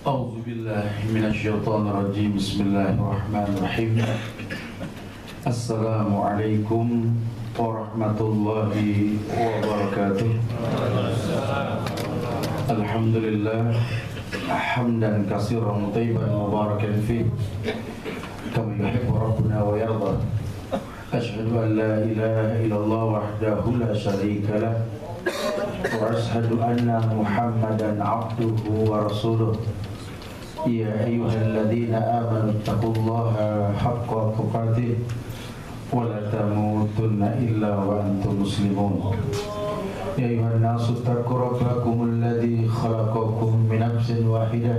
أعوذ بالله من الشيطان الرجيم بسم الله الرحمن الرحيم السلام عليكم ورحمة الله وبركاته الحمد لله حمدا كثيرا طيبا مباركا فيه كما يحب ربنا ويرضى أشهد أن لا إله إلا الله وحده لا شريك له وأشهد أن محمدا عبده ورسوله يا أيها الذين آمنوا اتقوا الله حق تقاته ولا تموتن إلا وأنتم مسلمون يا أيها الناس اتقوا ربكم الذي خلقكم من نفس واحدة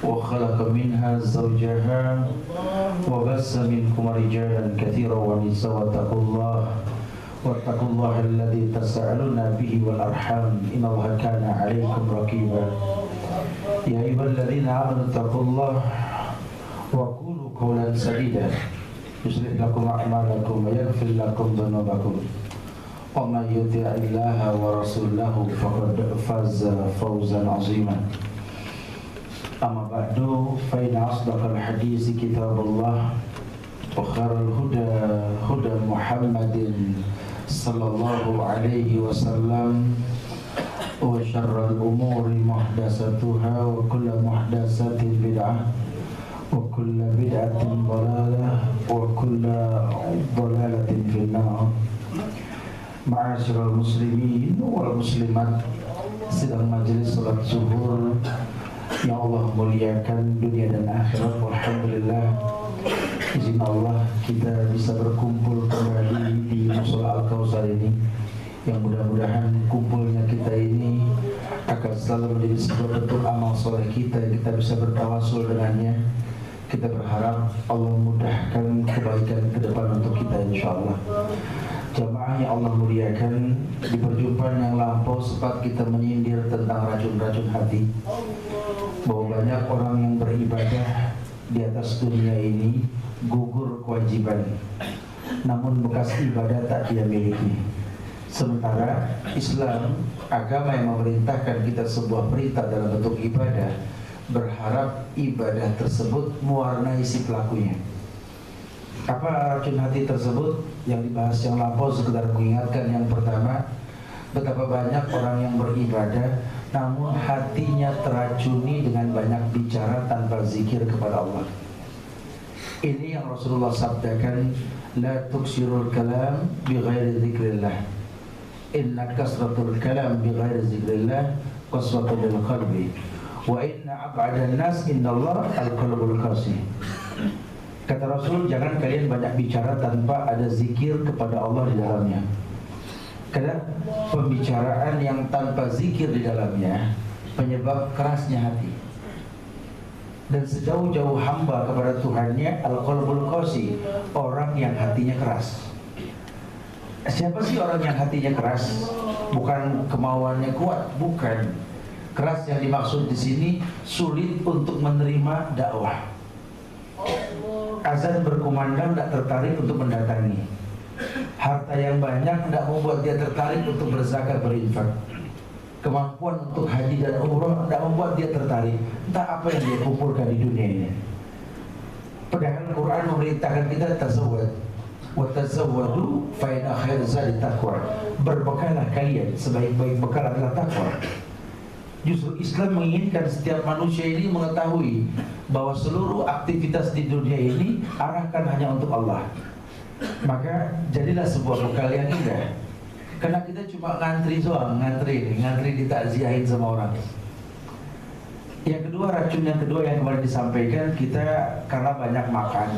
وخلق منها زوجها وبث منكم رجالا كثيرا ونساء واتقوا الله الذي تساءلون به والأرحام إن الله كان عليكم رقيبا يا أيها الذين آمنوا اتقوا الله وقولوا قولا سديدا يصلح لكم أعمالكم ويغفر لكم ذنوبكم ومن يطع الله ورسوله فقد فاز فوزا عظيما أما بعد فإن أصدق الحديث كتاب الله وخير الهدى هدى محمد صلى الله عليه وسلم وشر الأمور محدثاتها وكل محدثة بدعة وكل بدعة ضلالة وكل ضلالة في النار. Ma'asyiral muslimin wal muslimat, sidang majelis salat zuhur yang Allah muliakan dunia dan akhirat. Alhamdulillah, izin Allah kita bisa berkumpul kembali di Mushola Al-Kautsar ini, yang mudah-mudahan kumpulnya kita ini akan selalu menjadi sebuah bentuk amal soleh kita yang kita bisa bertawasul dengannya. Kita berharap Allah mudahkan kebaikan ke depan untuk kita insyaallah. Jamaah yang Allah muliakan, di perjumpaan yang lampau sempat kita menyindir tentang racun-racun hati, bahwa banyak orang yang beribadah di atas dunia ini gugur kewajiban, namun bekas ibadah tak dia miliki. Sementara Islam, agama yang memerintahkan kita sebuah perintah dalam bentuk ibadah, berharap ibadah tersebut mewarnai si pelakunya. Apa racun hati tersebut? Yang dibahas yang lampau sekedar mengingatkan. Yang pertama, betapa banyak orang yang beribadah namun hatinya teracuni dengan banyak bicara tanpa zikir kepada Allah. Ini yang Rasulullah sabdakan, la tuksirul kalam bi ghairi zikrillah, inna kasratul kalam bi ghairi zikrillah qaswatul lil qalbi, wa inna ab'adan nas indallah al-qalbul qasih. Kata Rasul, jangan kalian banyak bicara tanpa ada zikir kepada Allah di dalamnya. Karena pembicaraan yang tanpa zikir di dalamnya penyebab kerasnya hati. Dan sejauh-jauh hamba kepada Tuhannya al-qalbul qasi, orang yang hatinya keras. Siapa sih orang yang hatinya keras? Bukan kemauannya kuat, bukan. Keras yang dimaksud di sini sulit untuk menerima dakwah. Azan berkumandang tidak tertarik untuk mendatangi. Harta yang banyak tidak membuat dia tertarik untuk berzakat berinfak. Kemampuan untuk haji dan umroh tidak membuat dia tertarik. Entah apa yang dia kumpulkan di dunia ini. Padahal Quran memerintahkan kita tazawwad, wa tazawwadu fa inna khairaz zadi taqwa. Berbekalah kalian, sebaik-baik bekal adalah takwa. Justru Islam menginginkan setiap manusia ini mengetahui bahwa seluruh aktivitas di dunia ini arahkan hanya untuk Allah. Maka jadilah sebuah bekal yang indah. Karena kita cuma ngantri doang, ngantri ditakziahin sama orang. Yang kedua, racun yang kedua yang kemarin disampaikan, kita karena banyak makan.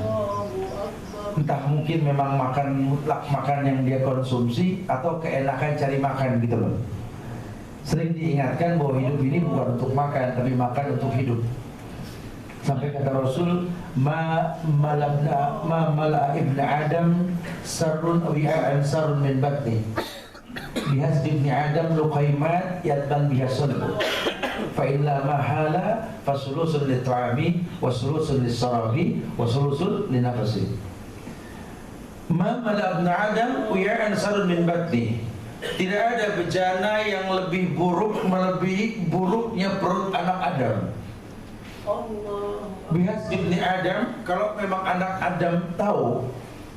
Entah mungkin memang makan mutlak, makan yang dia konsumsi, atau keenakan cari makan gitu loh. Sering diingatkan bahwa hidup ini bukan untuk makan, tapi makan untuk hidup. Sampai kata Rasul, ma mala'a ibn Adam sarrun wi'a'an sarrun min batni, bihasbi ibn Adam luqaymat yadban biha sulbu, fa illa mahala fasulusun li ta'ami wasulusun li sarabi wasulusun li nafasi. Ma mala'a ibn Adam wi'a'an sarrun min batni, Tidak ada bencana yang lebih buruk melebihi buruknya perut anak Adam. Bihas ibni Adam, kalau memang anak Adam tahu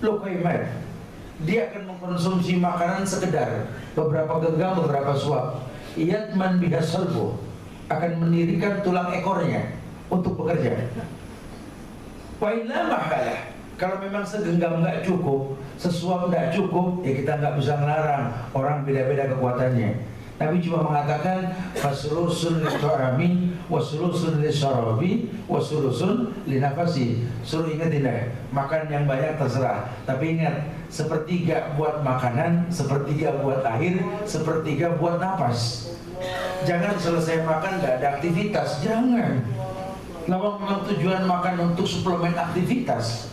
lokaimat, dia akan mengkonsumsi makanan sekedar beberapa genggam, beberapa suap. Yatman bihas salbu, akan mendirikan tulang ekornya untuk bekerja. Wa'inna mahalah, kalau memang segenggam nggak cukup, sesuap nggak cukup, ya kita nggak bisa ngelarang. Orang beda-beda kekuatannya. Nabi cuma mengatakan fasulusun li-ta'ami wasulusun li-syarabi wasulusun li-nafasi. Suruh ingat tidak, makan yang banyak terserah, tapi ingat, sepertiga buat makanan, sepertiga buat air, sepertiga buat napas. Jangan selesai makan nggak ada aktivitas, jangan. Lawang memang tujuan makan untuk suplemen aktivitas,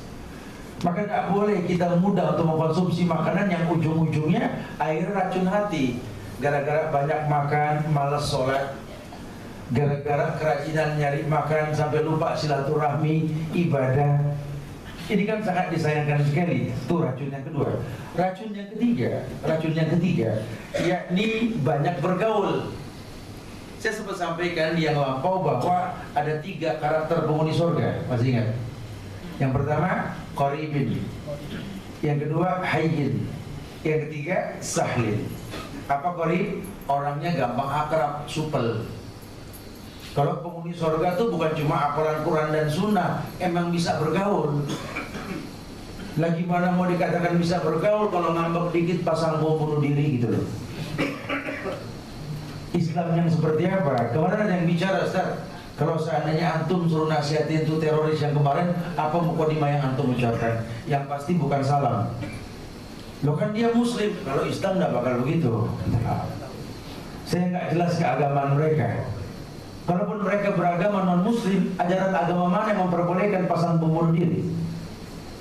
maka tidak boleh kita mudah untuk mengkonsumsi makanan yang ujung-ujungnya air racun hati. Gara-gara banyak makan, malas sholat, gara-gara kerajinan nyari makan sampai lupa silaturahmi, ibadah. Ini kan sangat disayangkan sekali. Itu racun yang kedua. Racun yang ketiga, yakni banyak bergaul. Saya sempat sampaikan di yang lampau bahwa ada 3 karakter penghuni surga. Masih ingat? Yang pertama, qaribin. Yang kedua, hayyin. Yang ketiga, sahlin. Apa qarib? Orangnya gampang akrab, supel. Kalau penghuni surga itu bukan cuma hafalan Quran dan Sunnah, emang bisa bergaul. Lagi mana mau dikatakan bisa bergaul kalau ngambek dikit pasang bom bunuh diri gitu loh. Islam yang seperti apa? Kemarin ada yang bicara, Ustaz, kalau seandainya antum suruh nasihatin itu teroris yang kemarin, apa mukadimah yang antum ucapkan? Yang pasti bukan salam. Loh kan dia muslim, kalau Islam nggak bakal begitu. Saya nggak jelas keagamaan mereka. Kalaupun mereka beragama non muslim, ajaran agama mana yang memperbolehkan pasang bom bunuh diri?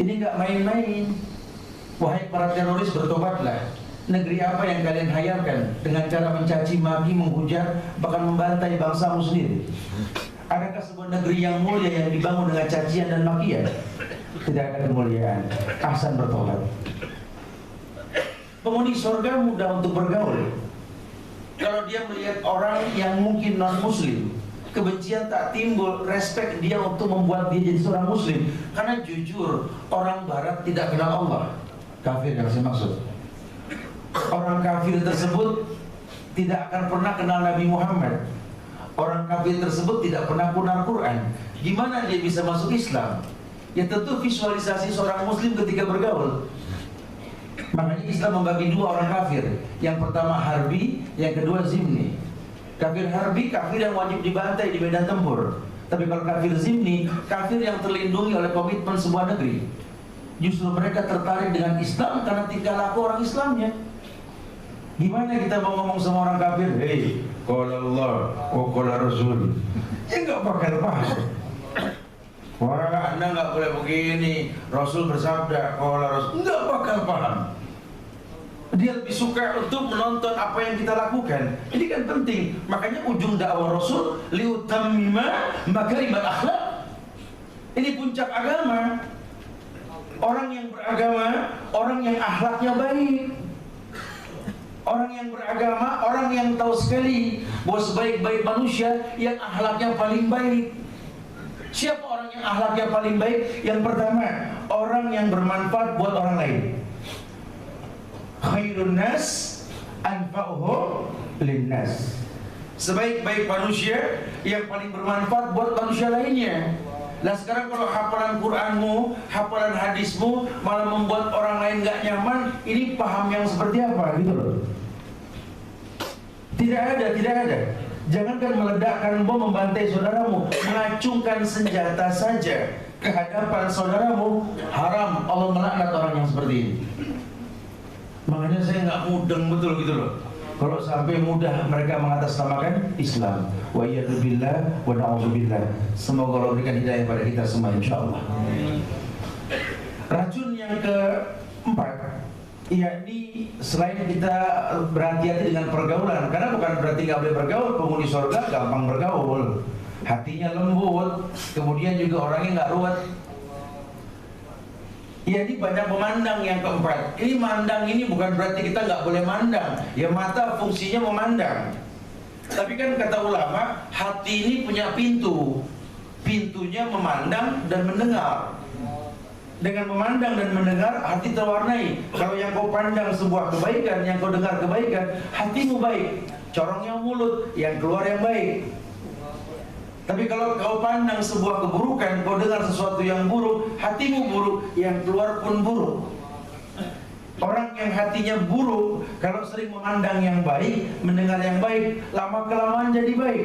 Ini nggak main-main. Wahai para teroris, bertobatlah. Negeri apa yang kalian hayalkan dengan cara mencaci maki, menghujat, bahkan membantai bangsamu sendiri? Adakah sebuah negeri yang mulia yang dibangun dengan cacian dan makian? Tidak ada kemuliaan. Ahsan bertobat. Penghuni surga mudah untuk bergaul. Kalau dia melihat orang yang mungkin non muslim, kebencian tak timbul, respect dia untuk membuat dia jadi seorang muslim. Karena jujur, orang barat tidak kenal Allah. Kafir yang saya maksud. Orang kafir tersebut tidak akan pernah kenal Nabi Muhammad. Orang kafir tersebut tidak pernah kenal Quran. Gimana dia bisa masuk Islam? Ya tentu visualisasi seorang muslim ketika bergaul. Makanya Islam membagi 2 orang kafir. Yang pertama harbi, yang kedua zimni. Kafir harbi, kafir yang wajib dibantai di medan tempur. Tapi kalau kafir zimni, kafir yang terlindungi oleh komitmen sebuah negeri. Justru mereka tertarik dengan Islam karena tingkah laku orang Islamnya. Gimana kita mau ngomong sama orang kafir? Hei, qala Allah wa qala Rasul. Ya nggak bakal paham. Wah, Anda nggak boleh begini. Rasul bersabda, qala Rasul. Nggak bakal paham. Dia lebih suka untuk menonton apa yang kita lakukan. Ini kan penting. Makanya ujung dakwah Rasul liutammima makarimal akhlak. Ini puncak agama. Orang yang beragama, orang yang akhlaknya baik. Orang yang beragama, orang yang tahu sekali bahwa sebaik-baik manusia yang akhlaknya paling baik. Siapa orang yang akhlaknya paling baik? Yang pertama, orang yang bermanfaat buat orang lain. Khairun nas anfa'uhum linnas. Sebaik-baik manusia yang paling bermanfaat buat manusia lainnya. Nah sekarang kalau hafalan Quranmu, hafalan hadismu malah membuat orang lain gak nyaman, ini paham yang seperti apa gitu loh. Tidak ada. Jangankan meledakkan bom membantai saudaramu, mengacungkan senjata saja ke hadapan saudaramu haram. Allah melaknat orang yang seperti ini. Makanya saya nggak mudeng betul gitu loh. Kalau sampai mudah mereka mengatasnamakan Islam. Wa iyyadubillah wa na'udzubillah. Semoga Allah berikan hidayah pada kita semua insyaallah. Racun yang keempat, yakni selain kita berhati-hati dengan pergaulan, karena bukan berarti nggak boleh bergaul. Penghuni surga gampang bergaul, hatinya lembut, kemudian juga orangnya nggak ruwet. Jadi banyak memandang yang keempat. Ini mandang ini bukan berarti kita nggak boleh mandang. Ya mata fungsinya memandang. Tapi kan kata ulama, hati ini punya pintu pintunya memandang dan mendengar. Dengan memandang dan mendengar, hati terwarnai. Kalau yang kau pandang sebuah kebaikan, yang kau dengar kebaikan, hatimu baik. Corongnya mulut, yang keluar yang baik. Tapi kalau kau pandang sebuah keburukan, kau dengar sesuatu yang buruk, hatimu buruk, yang keluar pun buruk. Orang yang hatinya buruk, kalau sering memandang yang baik, mendengar yang baik, lama-kelamaan jadi baik.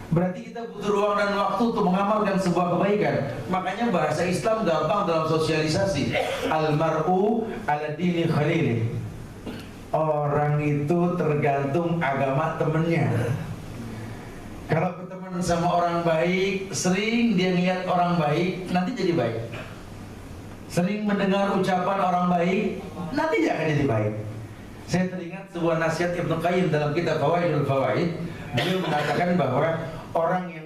Berarti kita butuh ruang dan waktu untuk mengamalkan sebuah kebaikan. Makanya bahasa Islam gampang dalam sosialisasi. Almar'u ala dini khalili. Orang itu tergantung agama temennya. Kalau berteman sama orang baik, sering dia lihat orang baik, nanti jadi baik. Sering mendengar ucapan orang baik, nanti dia akan jadi baik. Saya teringat sebuah nasihat Ibnu Qayyim dalam kitab Fawaidul Fawaid. Beliau mengatakan bahwa orang yang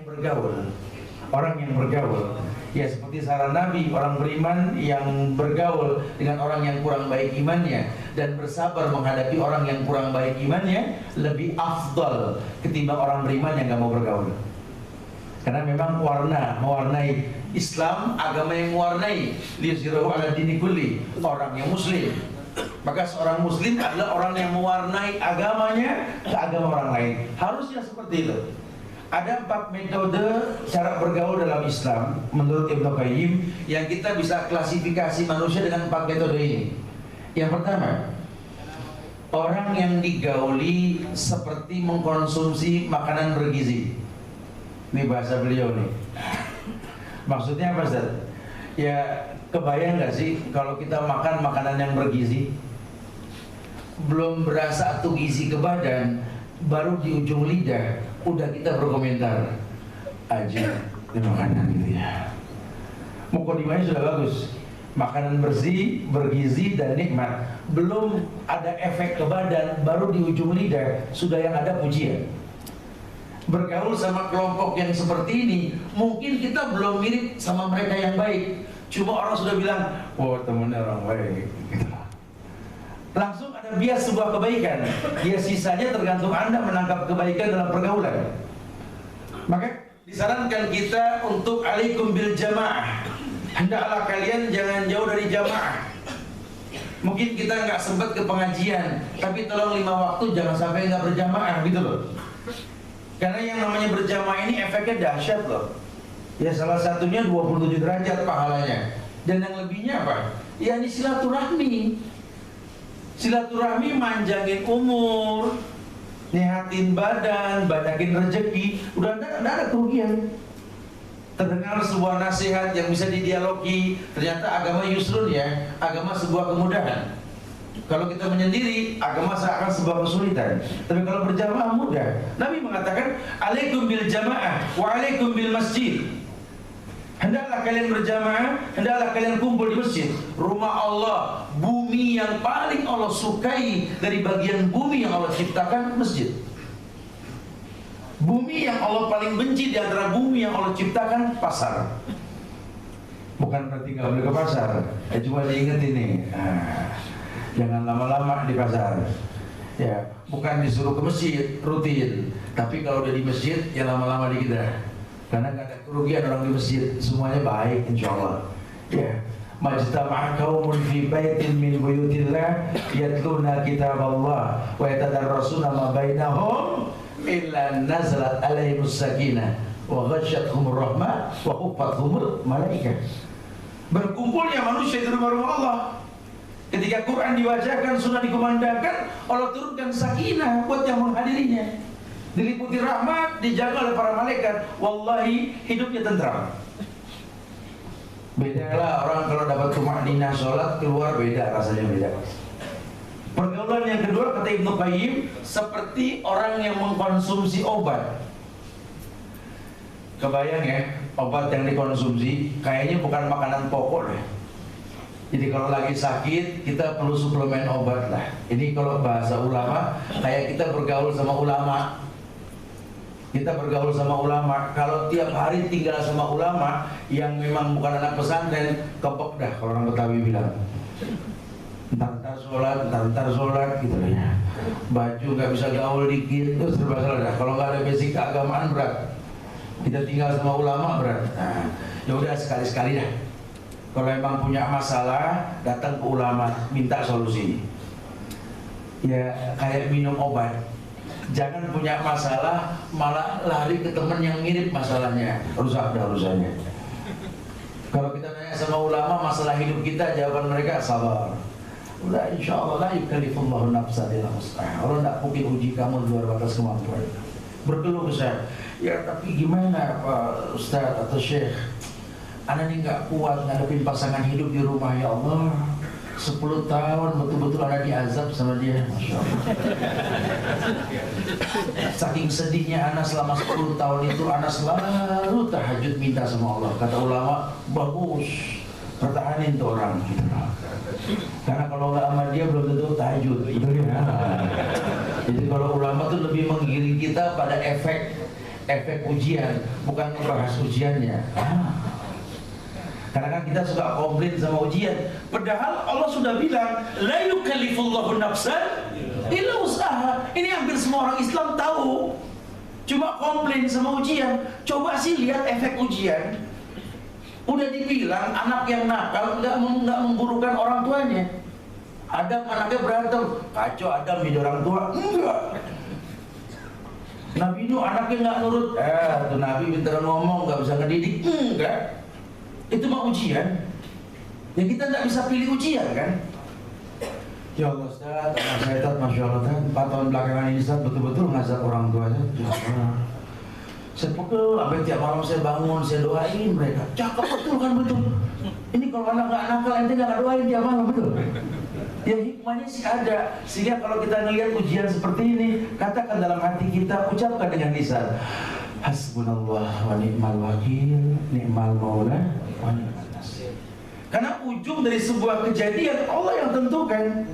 bergaul, ya seperti saran Nabi, orang beriman yang bergaul dengan orang yang kurang baik imannya dan bersabar menghadapi orang yang kurang baik imannya lebih afdal ketimbang orang beriman yang gak mau bergaul. Karena memang mewarnai Islam, agama yang mewarnai liyuzhirahu ala dini kulli, orang yang muslim. Maka seorang muslim adalah orang yang mewarnai agamanya ke agama orang lain. Harusnya seperti itu. Ada 4 metode cara bergaul dalam Islam menurut Ibnu Qayyim yang kita bisa klasifikasi manusia dengan 4 metode ini. Yang pertama, orang yang digauli seperti mengkonsumsi makanan bergizi. Ini bahasa beliau nih. Maksudnya apa, Ustaz? Ya, kebayang gak sih kalau kita makan makanan yang bergizi, belum berasa tuh gizi ke badan, baru di ujung lidah udah kita berkomentar, aja ini makanan gitu ya. Mukadimahnya sudah bagus, makanan bersih, bergizi dan nikmat, belum ada efek ke badan, baru di ujung lidah sudah yang ada pujian. Bergaul sama kelompok yang seperti ini, mungkin kita belum mirip sama mereka yang baik, cuma orang sudah bilang, oh temennya orang baik gitu. Langsung ada bias sebuah kebaikan. Ya sisanya tergantung Anda menangkap kebaikan dalam pergaulan. Maka disarankan kita untuk alaikum bil jamaah. Hendaklah kalian jangan jauh dari jamaah. Mungkin kita nggak sempat ke pengajian, tapi tolong 5 waktu jangan sampai nggak berjamaah gitu loh. Karena yang namanya berjamaah ini efeknya dahsyat loh. Ya salah satunya 27 derajat pahalanya. Dan yang lebihnya apa? Ya ini silaturahmi. Silaturahmi manjangin umur, nyehatin badan, banyakin rezeki, udah enggak ada kerugian. Terdengar sebuah nasihat yang bisa didialogi, ternyata agama yusrun ya, agama sebuah kemudahan. Kalau kita menyendiri, agama seakan sebuah kesulitan. Tapi kalau berjamaah mudah. Nabi mengatakan, alaikum bil jamaah wa alaikum bil masjid. Hendaklah kalian berjamaah, hendaklah kalian kumpul di masjid. Rumah Allah, bumi yang paling Allah sukai dari bagian bumi yang Allah ciptakan, masjid. Bumi yang Allah paling benci di antara bumi yang Allah ciptakan, pasar. Bukan berarti nggak boleh ke pasar, cuma diingetin nih, jangan lama-lama di pasar. Ya, bukan disuruh ke masjid rutin, tapi kalau udah di masjid ya lama-lama dikit dah. Karena gak ada kerugian orang di masjid, semuanya baik insyaallah. Ya, majtama'a qaumun fi baitin min buyutillah yatluna kitaballah wa yatadarrasuna ma bainahum illa nazalat alaihimus sakinah wa ghasyiyatuhumur rahmah wa hufathumul malaikah. Berkumpulnya manusia di rumah-rumah Allah. Ketika Quran dibacakan, sunnah dikumandangkan, Allah turunkan sakinah buat yang menghadirinya. Diliputi rahmat, dijaga oleh para malaikat. Wallahi hidupnya tentram. Bedalah orang kalau dapat tumaninah sholat keluar, beda rasanya, beda. Pergaulan yang kedua kata Ibnu Qayyim seperti orang yang mengkonsumsi obat. Kebayang ya, obat yang dikonsumsi kayaknya bukan makanan pokok deh. Jadi kalau lagi sakit kita perlu suplemen obat lah. Ini kalau bahasa ulama, kayak kita bergaul sama ulama. Kita bergaul sama ulama. Kalau tiap hari tinggal sama ulama yang memang bukan anak pesantren, kepek dah kalau orang Betawi bilang. Entar sholat gitu ya. Baju nggak bisa gaul dikit, terus serba salah dah. Kalau nggak ada basic keagamaan berat. Kita tinggal sama ulama berat. Nah, ya udah sekali-sekali dah. Kalau emang punya masalah, datang ke ulama, minta solusi. Ya kayak minum obat. Jangan punya masalah malah lari ke teman yang mirip masalahnya, rusak dah urusannya. Kalau kita nanya sama ulama masalah hidup kita, jawaban mereka sabar. Udah insya Allah la yukallifullahu nafsan illa wus'aha. Allah tidak mungkin uji kamu luar batas kemampuan. Berkeluh kesah, ya tapi gimana Pak Ustaz atau Syekh, Ana ini nggak kuat ngadepin pasangan hidup di rumah, ya Allah. 10 tahun betul-betul Ana diazab sama dia, Masya Allah. Saking sedihnya Ana selama 10 tahun itu, Ana selalu tahajud minta sama Allah. Kata ulama, bagus, pertahanin tuh orang. Karena kalau nggak sama dia belum tentu tahajud, betul ya? Jadi kalau ulama tuh lebih menggiring kita pada efek ujian, bukan membahas ujiannya. Karena kan kita suka komplain sama ujian, padahal Allah sudah bilang la yukallifullahu nafsan illa wus'aha. Ini hampir semua orang Islam tahu, cuma komplain sama ujian. Coba sih lihat efek ujian. Udah dibilang anak yang nakal nggak menggurukan orang tuanya. Adam anaknya berantem, kacau Adam jadi orang tua, enggak. Nabi Nuh anaknya nggak nurut, tuh Nabi pintar ngomong nggak bisa ngedidik, enggak. Itu mah ujian. Ya kita nggak bisa pilih ujian kan? Ya Allah Ustaz, anak saya Ustaz, Masya Allah, 4 tahun belakangan ini Ustaz betul-betul ngazab orang tuanya. Saya pukul, sampai tiap malam saya bangun, saya doain mereka. Cakep betul kan, betul. Ini kalau anak nggak nakal, ente nggak doain tiap malam, betul. Ya hikmahnya sih ada. Sehingga kalau kita ngelihat ujian seperti ini, katakan dalam hati kita, ucapkan dengan lisan, Hasbunallah wa ni'mal wakil, ni'mal maula wa ni'mal nasir. Karena ujung dari sebuah kejadian Allah yang tentukan.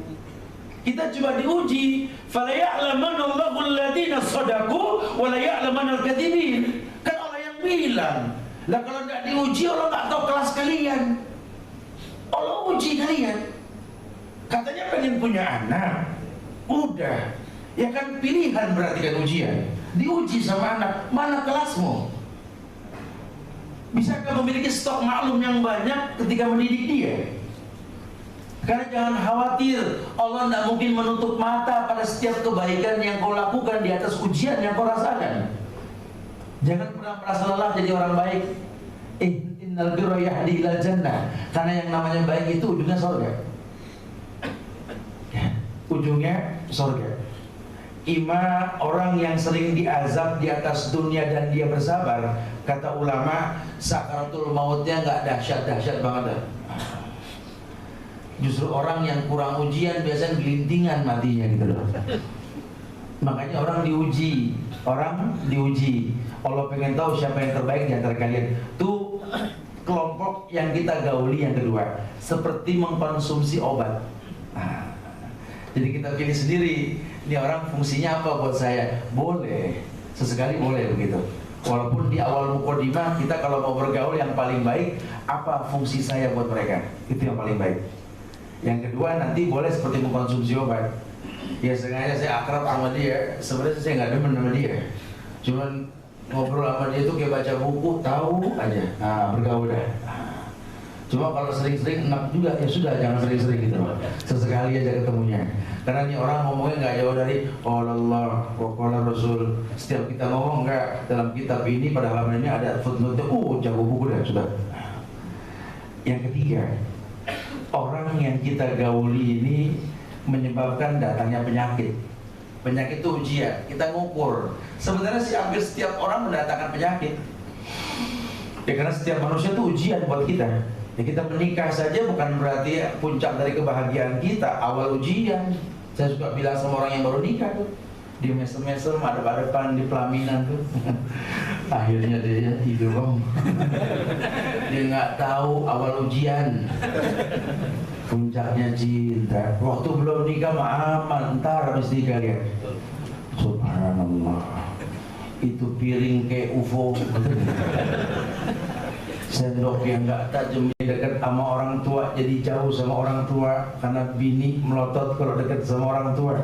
Kita cuma diuji, fala ya'lamanallahu alladziina shadaqu wa la ya'lamanal kadzibin. Kan Allah yang bilang. Lah kalau enggak diuji, Allah enggak tahu kelas kalian. Allah uji kalian. Katanya pengen punya anak. Udah. Ya kan pilihan berarti kan ujian. Diuji sama anak, mana kelasmu? Bisakah memiliki stok maklum yang banyak ketika mendidik dia? Karena jangan khawatir, Allah tidak mungkin menutup mata pada setiap kebaikan yang kau lakukan di atas ujian yang kau rasakan. Jangan pernah merasa lelah jadi orang baik. Innal birra yahdi ilal jannah. Karena yang namanya baik itu ujungnya surga. Ujungnya surga. Ima orang yang sering diazab di atas dunia dan dia bersabar, kata ulama, sakaratul mautnya nggak dahsyat-dahsyat banget dah. Justru orang yang kurang ujian biasanya gelintingan matinya gitu loh. Makanya orang diuji. Allah pengen tahu siapa yang terbaik di antara kalian. Tuh kelompok yang kita gauli yang kedua, seperti mengkonsumsi obat. Jadi kita pilih sendiri. Ini orang fungsinya apa buat saya? Boleh, sesekali boleh begitu. Walaupun di awal mukadimah kita kalau mau bergaul yang paling baik, apa fungsi saya buat mereka? Itu yang paling baik. Yang kedua nanti boleh seperti mengkonsumsi obat. Ya sengaja saya akrab sama dia, sebenarnya saya nggak demen sama dia. Cuman ngobrol sama dia tuh kayak baca buku, tahu aja. Bergaul dah. Cuma kalau sering-sering enak juga, ya sudah jangan sering-sering gitu loh. Sesekali aja ketemunya. Karena ini orang ngomongnya nggak jauh dari Allah, qala Rasul. Setiap kita ngomong enggak dalam kitab ini pada halaman ini ada footnote. Jago buku dah sudah. Yang ketiga, orang yang kita gauli ini menyebabkan datangnya penyakit. Penyakit itu ujian, kita ngukur. Sebenarnya sih hampir setiap orang mendatangkan penyakit. Ya karena setiap manusia itu ujian buat kita. Ya kita menikah saja bukan berarti puncak dari kebahagiaan kita, awal ujian. Saya suka bilang sama orang yang baru nikah tuh, di mesem-mesem, adep-adepan, di pelaminan tuh. Akhirnya dia hidup. Dia nggak tahu awal ujian. Puncaknya cinta. Waktu belum nikah mah aman, ntar habis nikah lihat. Subhanallah. Itu piring kayak UFO. Sendok yang nggak tajam dekat sama orang tua jadi jauh sama orang tua karena bini melotot kalau dekat sama orang tua.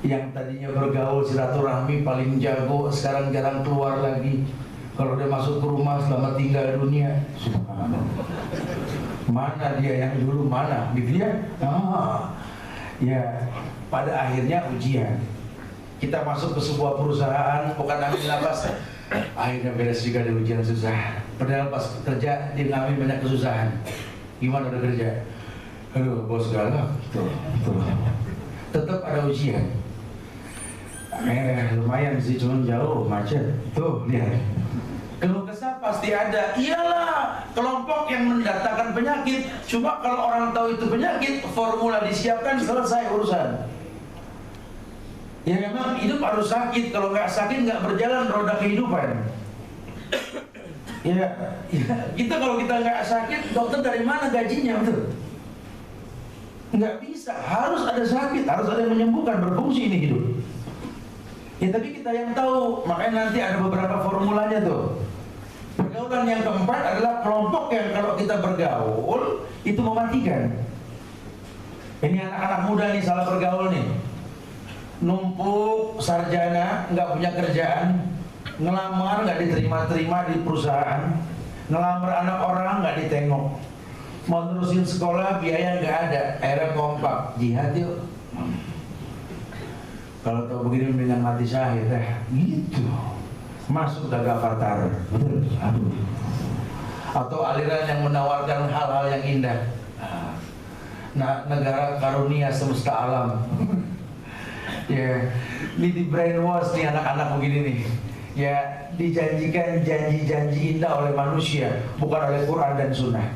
Yang tadinya bergaul silaturahmi paling jago sekarang jarang keluar lagi. Kalau dia masuk ke rumah selamat tinggal dunia, subhanallah. Mana dia yang dulu, mana dia? Ya, pada akhirnya ujian. Kita masuk ke sebuah perusahaan, bukan ambil lapas, akhirnya beres juga di ujian susah. Padahal pas kerja dia ngambil banyak kesusahan. Gimana udah kerja? Aduh, bos galak. Tuh. Tetap ada ujian. Lumayan sih, cuma jauh, macet. Tuh, lihat. Keluh kesah pasti ada. Iyalah, kelompok yang mendatangkan penyakit. Cuma kalau orang tahu itu penyakit, formula disiapkan, selesai urusan. Ya memang hidup harus sakit. Kalau nggak sakit nggak berjalan roda kehidupan. Ya, kita kalau kita nggak sakit, dokter dari mana gajinya, betul? Nggak bisa. Harus ada sakit, harus ada yang menyembuhkan, berfungsi ini hidup. Ya tapi kita yang tahu, makanya nanti ada beberapa formulanya tuh. Pergaulan yang keempat adalah kelompok yang kalau kita bergaul itu mematikan. Ini anak-anak muda nih salah bergaul nih. Numpuk sarjana, nggak punya kerjaan, ngelamar nggak diterima-terima di perusahaan, ngelamar anak orang nggak ditengok, mau terusin sekolah biaya nggak ada, akhirnya kompak, jihad yuk. Kalau tahu begini mendingan mati syahid gitu. Masuk daga fatar, betul? Aduh. Atau aliran yang menawarkan hal-hal yang indah. Nah, negara karunia semesta alam. Ya, ini di brainwash nih anak-anak begini nih. Ya, dijanjikan janji-janji indah oleh manusia, bukan oleh Quran dan Sunnah.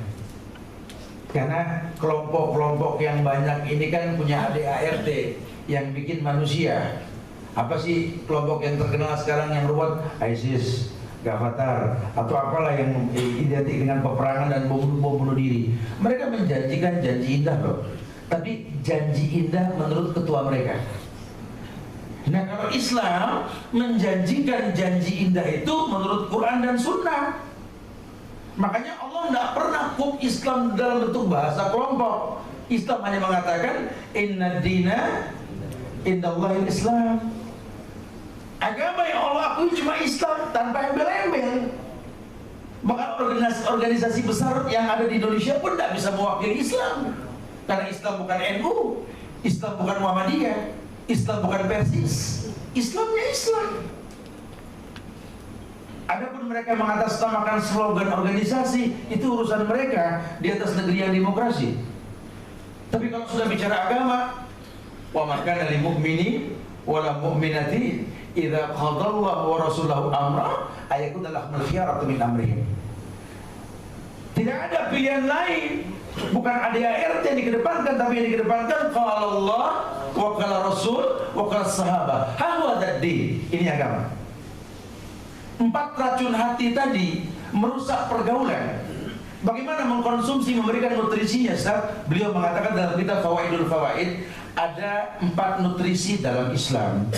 Karena kelompok-kelompok yang banyak ini kan punya ADART yang bikin manusia. Apa sih kelompok yang terkenal sekarang yang ruwet? ISIS, Ghafatar, atau apalah yang identik dengan peperangan dan bom bunuh diri. Mereka menjanjikan janji indah loh, tapi janji indah menurut ketua mereka. Nah kalau Islam menjanjikan janji indah itu menurut Quran dan Sunnah. Makanya Allah tidak pernah kub Islam dalam bentuk bahasa kelompok. Islam hanya mengatakan inna dina indallahil Islam. Agama yang Allah akui cuma Islam, tanpa embel-embel. Bahkan organisasi besar yang ada di Indonesia pun tidak bisa mewakili Islam. Karena Islam bukan NU, Islam bukan Muhammadiyah, Islam bukan Persis, Islamnya Islam. Adapun mereka mengatasnamakan slogan organisasi, itu urusan mereka di atas negeri yang demokrasi. Tapi kalau sudah bicara agama, wa ma kana lil mu'mini wala mu'minati idza qadallahu wa rasulahu amra ayakun lahumul khiyaratu min amrihim. Tidak ada pilihan lain, bukan ADART yang dikedepankan, tapi yang dikedepankan qala Allah wa qala Rasul wa qala sahabat. Hawa tadi, ini agama. 4 racun hati tadi merusak pergaulan. Bagaimana mengkonsumsi, memberikan nutrisinya, Ustaz? Beliau mengatakan dalam kitab Fawaidul Fawaid, ada 4 nutrisi dalam Islam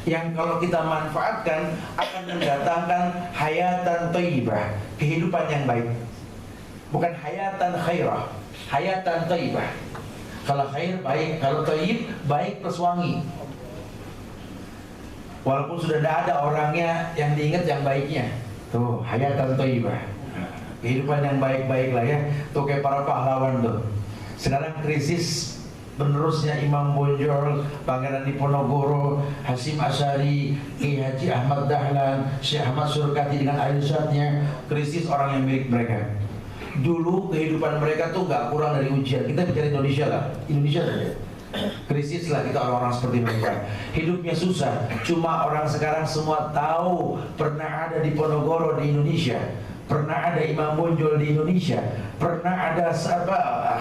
yang kalau kita manfaatkan akan mendatangkan hayatan thayyibah, kehidupan yang baik. Bukan hayatan khairah, hayatan thayyibah. Kalau khair baik, kalau thayyib baik plus wangi. Walaupun sudah tidak ada orangnya yang diingat yang baiknya. Tuh, hayatan thayyibah. Kehidupan yang baik-baik lah ya. Tuh kayak para pahlawan tuh. Sekarang krisis penerusnya Imam Bonjol, Pangeran Diponegoro, Hasyim Asy'ari, Ki Haji Ahmad Dahlan, Syekh Ahmad Surkati dengan ayusatnya, krisis orang yang milik mereka. Dulu kehidupan mereka tuh gak kurang dari ujian. Kita bicara Indonesia lah, Indonesia saja. Krisis lah kita orang-orang seperti mereka. Hidupnya susah. Cuma orang sekarang semua tahu pernah ada Diponegoro di Indonesia, pernah ada Imam Bonjol di Indonesia, pernah ada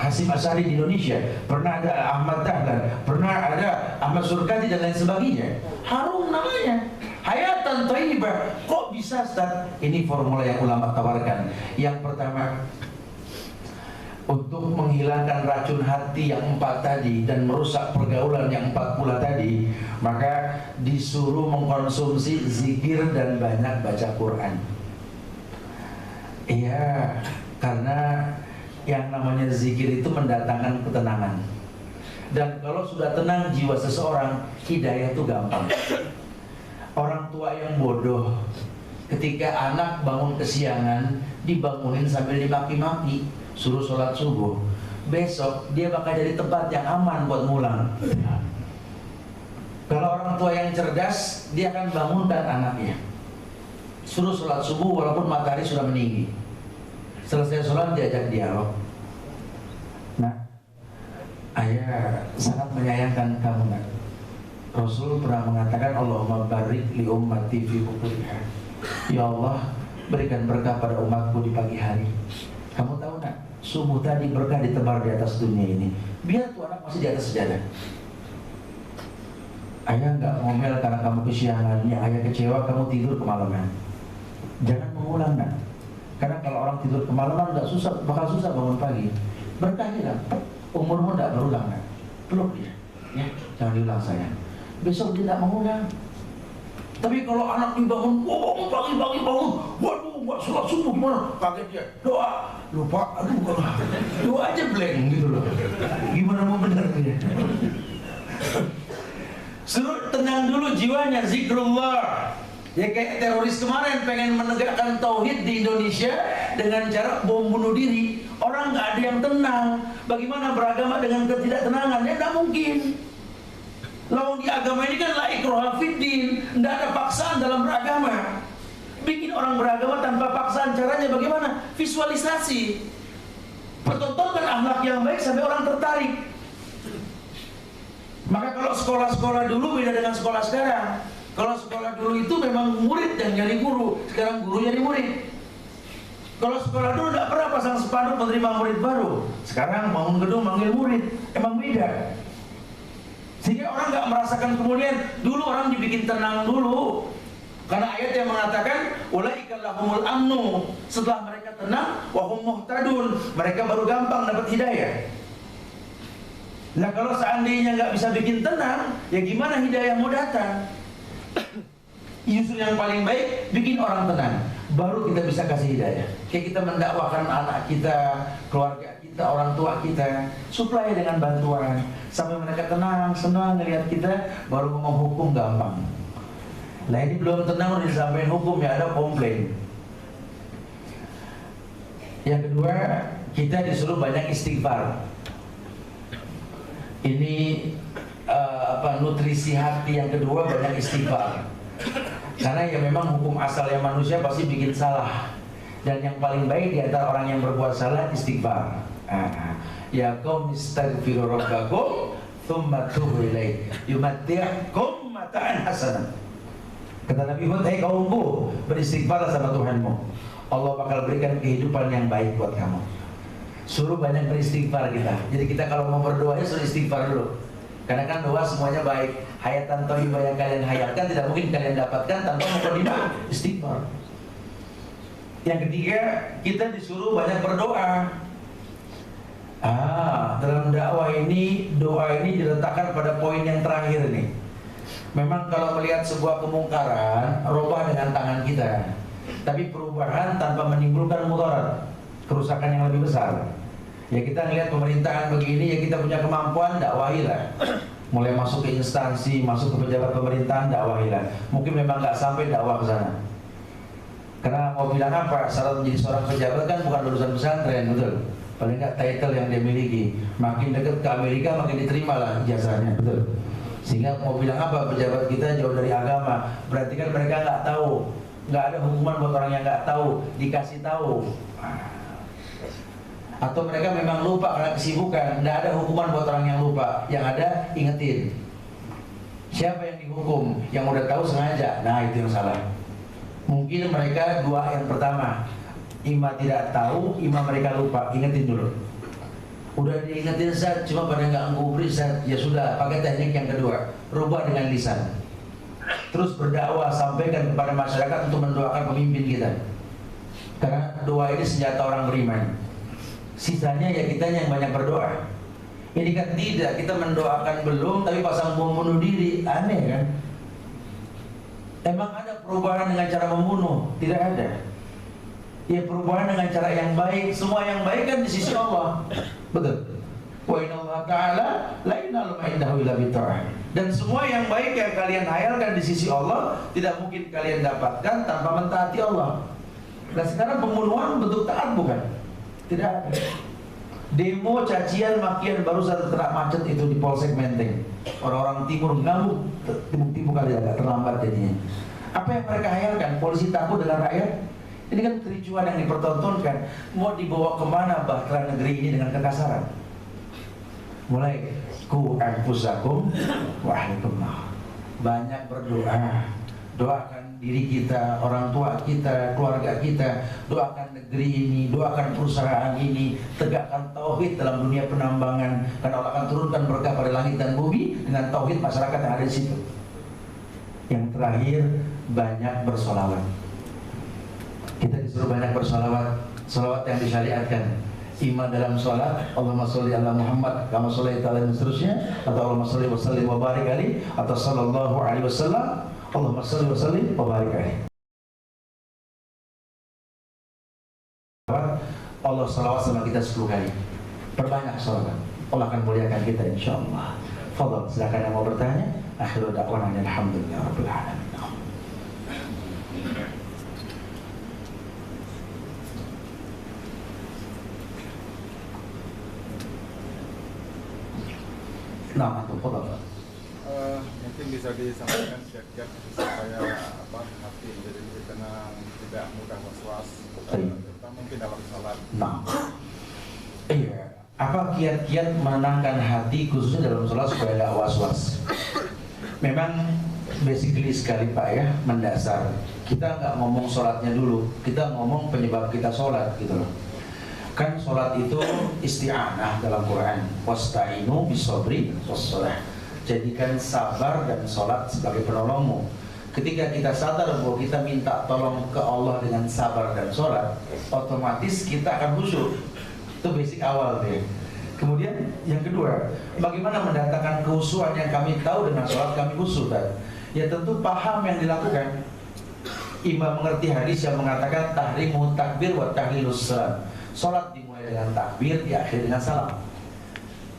Hasyim Asy'ari di Indonesia, pernah ada Ahmad Dahlan, pernah ada Ahmad Surkati dan lain sebagainya. Harum namanya, hayatan thayyibah. Kok bisa, Ustaz? Ini formula yang ulama tawarkan. Yang pertama, untuk menghilangkan racun hati yang 4 tadi dan merusak pergaulan yang 4 pula tadi, maka disuruh mengkonsumsi zikir dan banyak baca Quran. Iya, karena yang namanya zikir itu mendatangkan ketenangan. Dan kalau sudah tenang jiwa seseorang, hidayah itu gampang. Orang tua yang bodoh ketika anak bangun kesiangan, dibangunin sambil dimaki-maki, suruh sholat subuh, besok dia bakal jadi tempat yang aman buat ngulang. Kalau orang tua yang cerdas, dia akan bangunkan anaknya, suruh sholat subuh walaupun matahari sudah meninggi. Selesai sholat diajak dialog. Nah, ayah sangat menyayangkan kamu, nak. Rasul pernah mengatakan, Allahumma barik li ummati fi bukuriha. Ya Allah, berikan berkah pada umatku di pagi hari. Kamu tahu nak, subuh tadi berkah ditebar di atas dunia ini. Biar tuh anak masih di atas sejadah. Ayah nggak ngomel karena kamu kesiangan, ya ayah kecewa kamu tidur kemalaman. Jangan mengulang, nak. Karena kalau orang tidur kemalaman bakal susah bangun pagi. Berkah hilang. Umurmu nggak berulang, nak. Peluk dia, ya, jangan diulang sayang. Besok dia tidak mengulang. Tapi kalau anak dibangun, pagi-pagi bangun, waduh, buat sholat subuh gimana? Kaget dia, doa, lupa, doa aja blank gitu loh. Gimana mau benar dia? Suruh tenang dulu jiwanya, zikrullah. Ya kayak teroris kemarin pengen menegakkan tauhid di Indonesia dengan cara bom bunuh diri. Orang nggak ada yang tenang. Bagaimana beragama dengan ketidaktenangan? Ya nggak mungkin. Lalu di agama ini kan la ikraha fiddin, tidak ada paksaan dalam beragama. Bikin orang beragama tanpa paksaan, caranya bagaimana? Visualisasi. Pertontonkan akhlak yang baik sampai orang tertarik. Maka kalau sekolah-sekolah dulu beda dengan sekolah sekarang. Kalau sekolah dulu itu memang murid yang nyari guru, sekarang guru nyari murid. Kalau sekolah dulu tidak pernah pasang spanduk menerima murid baru, sekarang bangun gedung manggil murid, emang beda. Sehingga orang nggak merasakan kemudian dulu orang dibikin tenang dulu. Karena ayat yang mengatakan ulaika lahumul amnu, setelah mereka tenang wa hum muhtadun, mereka baru gampang dapat hidayah. Nah kalau seandainya nggak bisa bikin tenang, ya gimana hidayah mau datang? Justru yang paling baik bikin orang tenang, baru kita bisa kasih hidayah. Kayak kita mendakwakan anak kita, keluarga kita, orang tua kita, supaya dengan bantuan sampai mereka tenang, senang ngelihat kita, baru ngomong hukum gampang. Nah ini belum tenang udah disampaikan hukum, ya ada komplain. Yang kedua, kita disuruh banyak istighfar. Ini nutrisi hati yang kedua, banyak istighfar. Karena ya memang hukum asalnya manusia pasti bikin salah. Dan yang paling baik di antara orang yang berbuat salah istighfar. Ya qaum istaghfiru rabbakum tsumma tubu ilaihi yumatti'ukum mata'an hasanan. Kata Nabi Hud, "Hai kaumku, beristighfarlah sama Tuhanmu. Allah bakal berikan kehidupan yang baik buat kamu." Suruh banyak beristighfar kita. Jadi kita kalau mau berdoa ya suruh istighfar dulu. Karena kan doa semuanya baik. Hayatan thayyibah yang kalian hayatkan tidak mungkin kalian dapatkan tanpa mukadimah istighfar. Yang ketiga, kita disuruh banyak berdoa. Dalam dakwah ini, doa ini diletakkan pada poin yang terakhir nih. Memang kalau melihat sebuah kemungkaran, rubah dengan tangan kita. Tapi perubahan tanpa menimbulkan mudarat, kerusakan yang lebih besar. Ya kita ngelihat pemerintahan begini, ya kita punya kemampuan, dakwahilah. Mulai masuk ke instansi, masuk ke pejabat pemerintahan, dakwahilah. Mungkin memang nggak sampai dakwah ke sana. Karena mau bilang apa, syarat menjadi seorang pejabat kan bukan lulusan pesantren, betul. Paling nggak title yang dia miliki. Makin dekat ke Amerika makin diterima lah jasanya, betul. Sehingga mau bilang apa, pejabat kita jauh dari agama, berarti kan mereka nggak tahu. Nggak ada hukuman buat orang yang nggak tahu, dikasih tahu. Atau mereka memang lupa karena kesibukan, nggak ada hukuman buat orang yang lupa. Yang ada, ingetin. Siapa yang dihukum? Yang udah tahu sengaja. Nah itu yang salah. Mungkin mereka dua yang pertama, ima tidak tahu, ima mereka lupa. Ingetin dulu. Udah diingetin Zat, cuma pada nggak ngubris Zat. Ya sudah, pakai teknik yang kedua, rubah dengan lisan. Terus berdakwah, sampaikan kepada masyarakat untuk mendoakan pemimpin kita. Karena doa ini senjata orang beriman. Sisanya ya kita yang banyak berdoa. Ini kan tidak, kita mendoakan belum, tapi pasang bom bunuh diri, aneh kan? Emang ada perubahan dengan cara membunuh? Tidak ada. Ya perubahan dengan cara yang baik, semua yang baik kan di sisi Allah. Betul. Wa innallaha ta'ala la yanalu ma indahu illa bitta'ah. Dan semua yang baik yang kalian hayalkan di sisi Allah tidak mungkin kalian dapatkan tanpa mentaati Allah. Dan sekarang pembunuhan bentuk taat bukan? Tidak ada. Demo, cacian, makian barusan kena macet itu di Polsek Menteng. Orang-orang timur ngamuk, tiba-tiba kali agak terlambat jadinya. Apa yang mereka hayalkan? Polisi takut dengan rakyat? Ini kan kericuan yang dipertontonkan. Mau dibawa kemana bahkan negeri ini dengan kekasaran? Mulai ku anfusakum wa ahlikum nar. Banyak berdoa, doakan diri kita, orang tua kita, keluarga kita, doakan negeri ini, doakan perusahaan ini, tegakkan tauhid dalam dunia penambangan, karena Allah akan turunkan berkah pada langit dan bumi dengan tauhid masyarakat yang ada di situ. Yang terakhir, banyak bersolawat. Kita disuruh banyak bersolawat, solawat yang disyariatkan. Iman dalam sholat, Allahumma sholli ala Muhammad kama shollaita ala dan seterusnya, atau Allahumma sholli wa sallim wa barik alaihi, atau sallallahu alaihi wasallam, Allahumma sholli wa sallim wa barik alaihi. Allah salawat sama kita 10 kali. Perbanyak sholawat, Allah akan muliakan kita insyaallah. Fadhal, silakan yang mau bertanya. Akhiru da'wana alhamdulillah rabbil alamin. Nah, itu mungkin bisa disampaikan kiat-kiat supaya hati menjadi lebih tenang, tidak mudah was-was, terutama mungkin dalam sholat. Nah, iya. Apa kiat-kiat menenangkan hati khususnya dalam sholat supaya tidak was-was? Memang basically sekali Pak ya, mendasar. Kita nggak ngomong sholatnya dulu, kita ngomong penyebab kita sholat gitu loh. Kan sholat itu isti'anah dalam Quran. Wasta'inu bisobri wassalah. Jadikan sabar dan sholat sebagai penolongmu. Ketika kita sadar bahwa kita minta tolong ke Allah dengan sabar dan sholat, otomatis kita akan khusyuk. Itu basic awal deh. Kemudian yang kedua, bagaimana mendatangkan khusyuan yang kami tahu dengan sholat kami khusyuk? Ya tentu paham yang dilakukan. Imam mengerti hadis yang mengatakan tahrimu takbir wa tahlilus salam. Sholat dimulai dengan takbir, diakhiri dengan salam.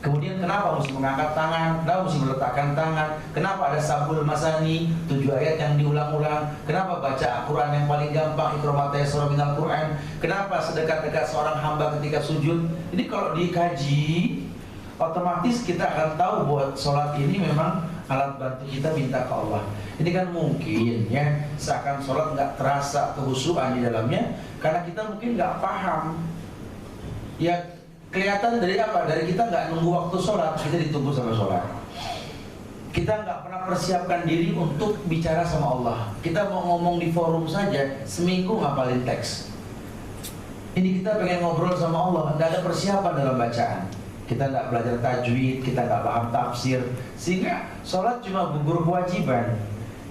Kemudian kenapa mesti mengangkat tangan, kenapa mesti meletakkan tangan, kenapa ada sabul masani, 7 ayat yang diulang-ulang, kenapa baca Al-Quran yang paling gampang, Iqra ma tayassara minal Quran, kenapa sedekat-dekat seorang hamba ketika sujud. Ini kalau dikaji, otomatis kita akan tahu bahwa sholat ini memang alat bantu kita minta ke Allah. Ini kan mungkin ya, seakan sholat nggak terasa kehusuan di dalamnya, karena kita mungkin nggak paham. Ya kelihatan dari apa? Dari kita nggak nunggu waktu sholat, kita ditunggu sama sholat. Kita nggak pernah persiapkan diri untuk bicara sama Allah. Kita mau ngomong di forum saja, seminggu ngapalin teks. Ini kita pengen ngobrol sama Allah, nggak ada persiapan dalam bacaan. Kita nggak belajar tajwid, kita nggak paham tafsir, sehingga sholat cuma gugur kewajiban.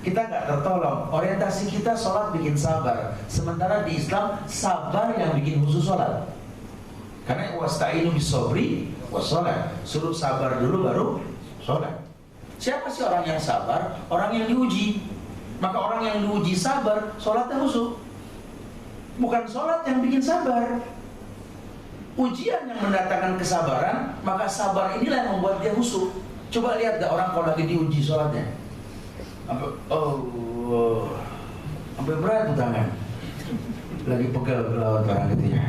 Kita nggak tertolong. Orientasi kita sholat bikin sabar, sementara di Islam sabar yang bikin khusus sholat. Karena wasta'inu bisobri wassalah, suruh sabar dulu baru sholat. Siapa sih orang yang sabar? Orang yang diuji. Maka orang yang diuji sabar, sholatnya khusyuk. Bukan sholat yang bikin sabar. Ujian yang mendatangkan kesabaran, maka sabar inilah yang membuat dia khusyuk. Coba lihat gak orang kalau lagi diuji sholatnya, sampai berat tuh tangan, lagi pegal lawan orang gitu ya.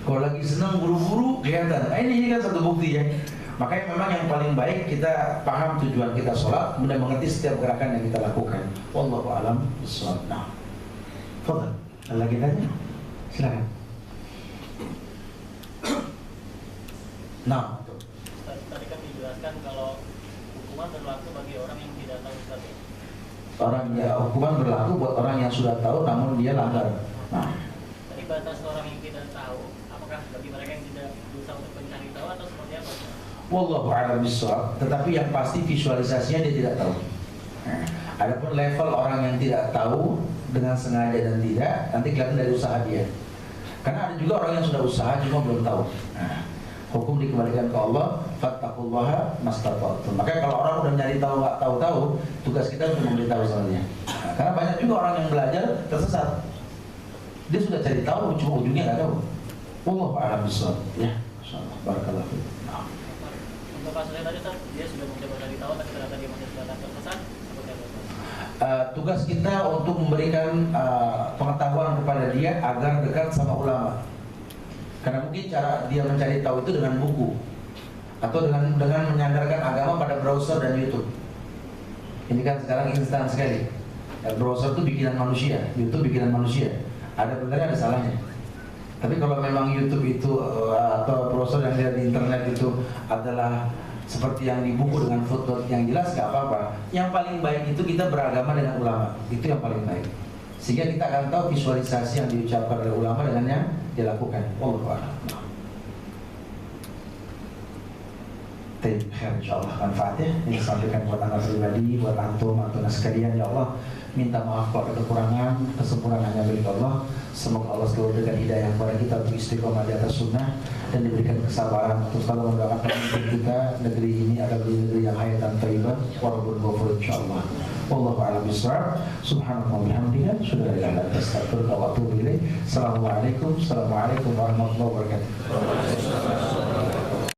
Kalau lagi senang buru-buru kelihatan. Nah, ini kan satu bukti ya. Makanya memang yang paling baik kita paham tujuan kita sholat, kemudian mengerti setiap gerakan yang kita lakukan. Wallahu a'lam bishawab. Nah, fadhal. Ada lagi tanya? Silakan. Nah, tadi kan dijelaskan kalau hukuman berlaku bagi orang yang tidak tahu Ustaz. Orang ya, hukuman berlaku buat orang yang sudah tahu namun dia langgar. Nah, tadi batas orang yang tidak tahu, apakah bagi mereka yang tidak berusaha untuk mencari tahu atau seperti apa? wallahu a'lam bishawab. Tetapi yang pasti visualisasinya dia tidak tahu. Nah, adapun level orang yang tidak tahu dengan sengaja dan tidak, nanti kelihatan dari usaha dia. Karena ada juga orang yang sudah usaha cuma belum tahu. Nah, hukum dikembalikan ke Allah, fattaqullaha mastata'tum. Makanya kalau orang udah nyari tahu nggak tahu-tahu, tugas kita untuk memberitahu sama dia. Nah, karena banyak juga orang yang belajar tersesat. Dia sudah cari tahu, cuma ujungnya nggak tahu. Wallahu a'lam bishawab. Ya, insyaallah. Barakallahu fiik. Nah. untuk kasusnya tadi Ustaz, dia sudah mencoba cari tahu tapi ternyata dia masih ternyata tersesat, seperti apa Ustaz? Tugas kita untuk memberikan pengetahuan kepada dia agar dekat sama ulama. Karena mungkin cara dia mencari tahu itu dengan buku atau dengan menyandarkan agama pada browser dan YouTube. Ini kan sekarang instan sekali. Browser itu bikinan manusia, YouTube bikinan manusia. Ada benarnya, ada salahnya. Tapi kalau memang YouTube itu atau browser yang ada di internet itu adalah seperti yang di buku dengan foto yang jelas, nggak apa-apa. Yang paling baik itu kita beragama dengan ulama, itu yang paling baik. Sehingga kita akan tahu visualisasi yang diucapkan oleh ulama dengan yang dilakukan. Wallahu a'lam. Insyaallah manfaatnya ini disampaikan buat anda pribadi, buat antum atau sekalian. Ya Allah, minta maaf kalau ada kekurangan, kesempurnaan hanya milik Allah. Semoga Allah selalu berikan hidayah kepada kita untuk istiqomah di atas sunnah dan diberikan kesabaran untuk selalu mendoakan pemimpin kita. Negeri ini adalah negeri yang hayatan thayyibah walaupun ghafur insyaallah. Wallahu a'lam bishawab. Subhanallah wa bihamdihi, asyhadu an la ilaha illa anta, astaghfiruka wa atubu ilaik. Assalamualaikum warahmatullahi wabarakatuh.